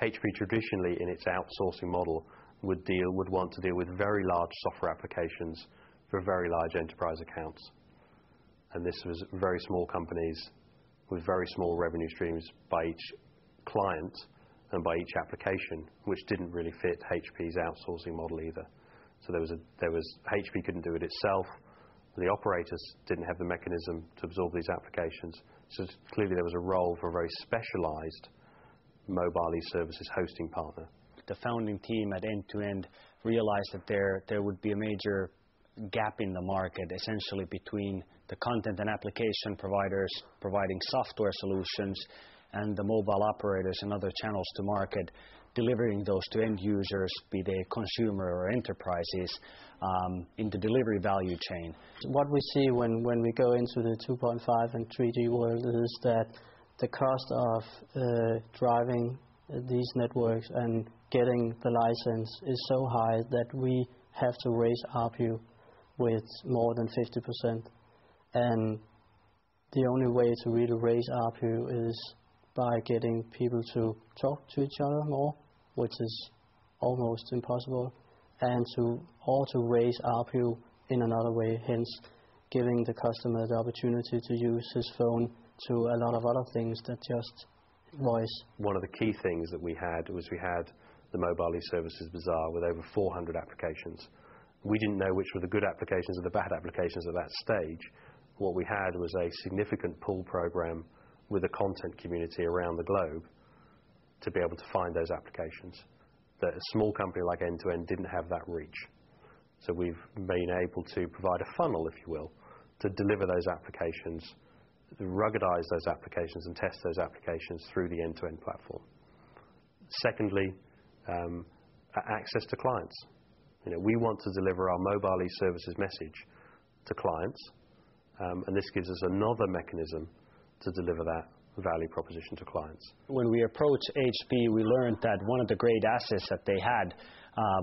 HP traditionally in its outsourcing model would want to deal with very large software applications for very large enterprise accounts. And this was very small companies with very small revenue streams by each client and by each application, which didn't really fit HP's outsourcing model either. So HP couldn't do it itself. The operators didn't have the mechanism to absorb these applications. So clearly there was a role for a very specialized mobile e-services hosting partner. The founding team at End2End realized that there would be a major gap in the market, essentially between the content and application providers providing software solutions and the mobile operators and other channels to market, delivering those to end users, be they consumer or enterprises, in the delivery value chain. What we see when we go into the 2.5 and 3G world is that the cost of driving these networks and getting the license is so high that we have to raise ARPU with more than 50%. And the only way to really raise ARPU is by getting people to talk to each other more, which is almost impossible, and to raise ARPU in another way, hence giving the customer the opportunity to use his phone to a lot of other things than just voice. One of the key things that we had the Mobile eServices Bazaar with over 400 applications. We didn't know which were the good applications and the bad applications at that stage. What we had was a significant pull program with a content community around the globe to be able to find those applications. That a small company like End2End didn't have that reach. So we've been able to provide a funnel, if you will, to deliver those applications, to ruggedize those applications and test those applications through the End2End platform. Secondly, access to clients. We want to deliver our mobile e-services message to clients, and this gives us another mechanism to deliver that value proposition to clients. When we approached HP, we learned that one of the great assets that they had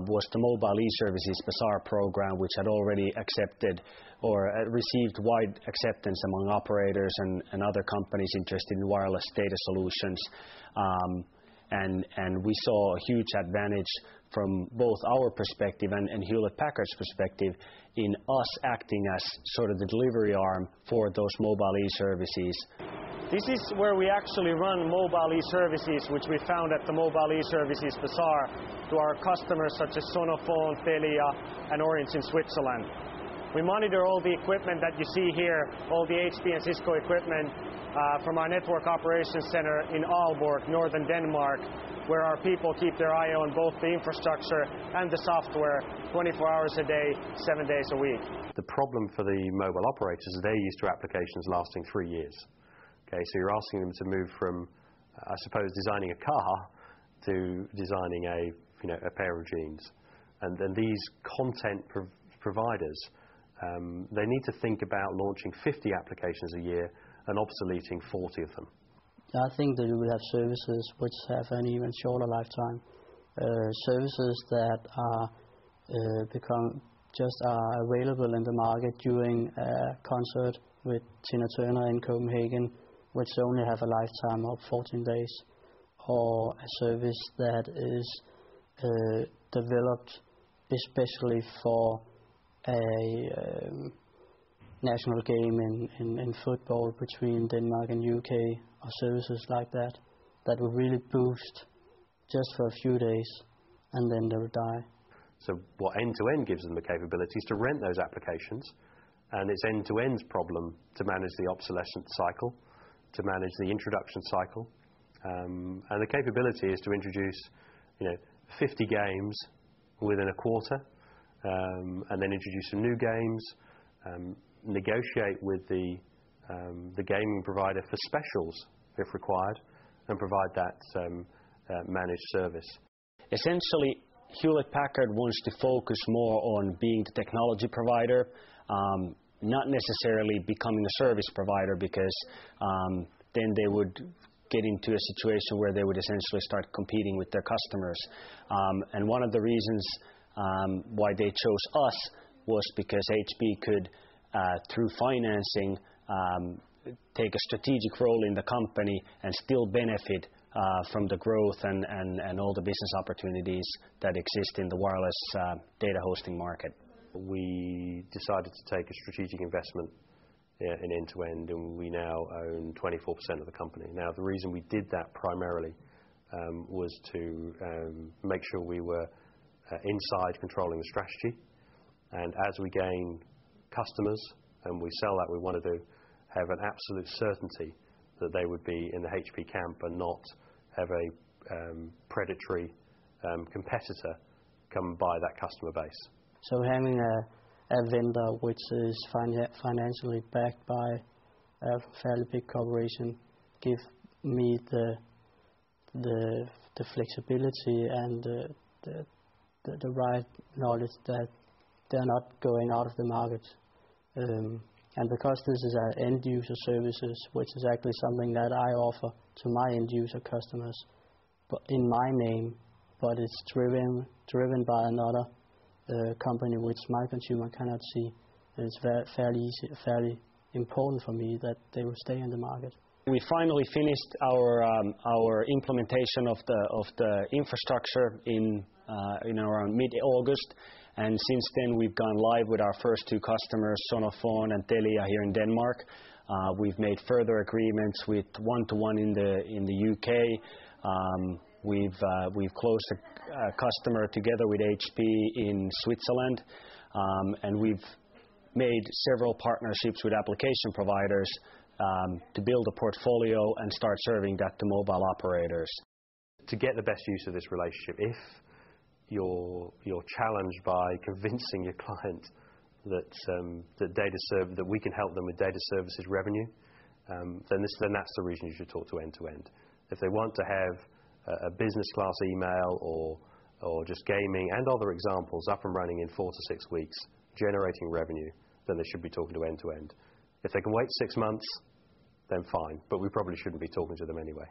was the Mobile eServices Bazaar program, which had already accepted or received wide acceptance among operators and other companies interested in wireless data solutions. And we saw a huge advantage from both our perspective and Hewlett-Packard's perspective in us acting as sort of the delivery arm for those mobile e-services. This is where we actually run mobile e-services, which we found at the Mobile eServices Bazaar, to our customers such as Sonophone, Telia, and Orange in Switzerland. We monitor all the equipment that you see here, all the HP and Cisco equipment, from our network operations center in Aalborg, northern Denmark, where our people keep their eye on both the infrastructure and the software 24 hours a day, 7 days a week. The problem for the mobile operators is they're used to applications lasting 3 years. Okay, so you're asking them to move from, I suppose, designing a car to designing a pair of jeans. And then these content providers, they need to think about launching 50 applications a year and obsoleting 40 of them. I think that we will have services which have an even shorter lifetime. Services that are are available in the market during a concert with Tina Turner in Copenhagen, which only have a lifetime of 14 days, or a service that is developed especially for a national game in football between Denmark and UK, or services like that, that will really boost just for a few days, and then they will die. So what End2End gives them the capability is to rent those applications, and it's End2End's problem to manage the obsolescence cycle, to manage the introduction cycle, and the capability is to introduce 50 games within a quarter, and then introduce some new games, negotiate with the gaming provider for specials if required, and provide that managed service. Essentially, Hewlett-Packard wants to focus more on being the technology provider, not necessarily becoming a service provider, because then they would get into a situation where they would essentially start competing with their customers. And one of the reasons why they chose us was because HP could, through financing, take a strategic role in the company and still benefit from the growth and all the business opportunities that exist in the wireless data hosting market. We decided to take a strategic investment in end-to-end, and we now own 24% of the company. Now, the reason we did that primarily was to make sure we were inside controlling the strategy, and as we gain customers and we sell that, we wanted to have an absolute certainty that they would be in the HP camp and not have a predatory competitor come and buy that customer base. So having a vendor which is financially backed by a fairly big corporation give me the flexibility and the right knowledge that they're not going out of the market. And because this is our end user services, which is actually something that I offer to my end user customers, but in my name, but it's driven by another company which my consumer cannot see, and it's fairly important for me that they will stay in the market. We finally finished our implementation of the infrastructure in around mid-August, and since then we've gone live with our first two customers, Sonofon and Telia here in Denmark. We've made further agreements with One2One in the UK. We've closed a customer together with HP in Switzerland, and we've made several partnerships with application providers to build a portfolio and start serving that to mobile operators. To get the best use of this relationship, if you're challenged by convincing your client that we can help them with data services revenue, then that's the reason you should talk to end-to-end. If they want to have a business class email or just gaming and other examples up and running in 4 to 6 weeks, generating revenue, then they should be talking to end-to-end. If they can wait 6 months, then fine, but we probably shouldn't be talking to them anyway.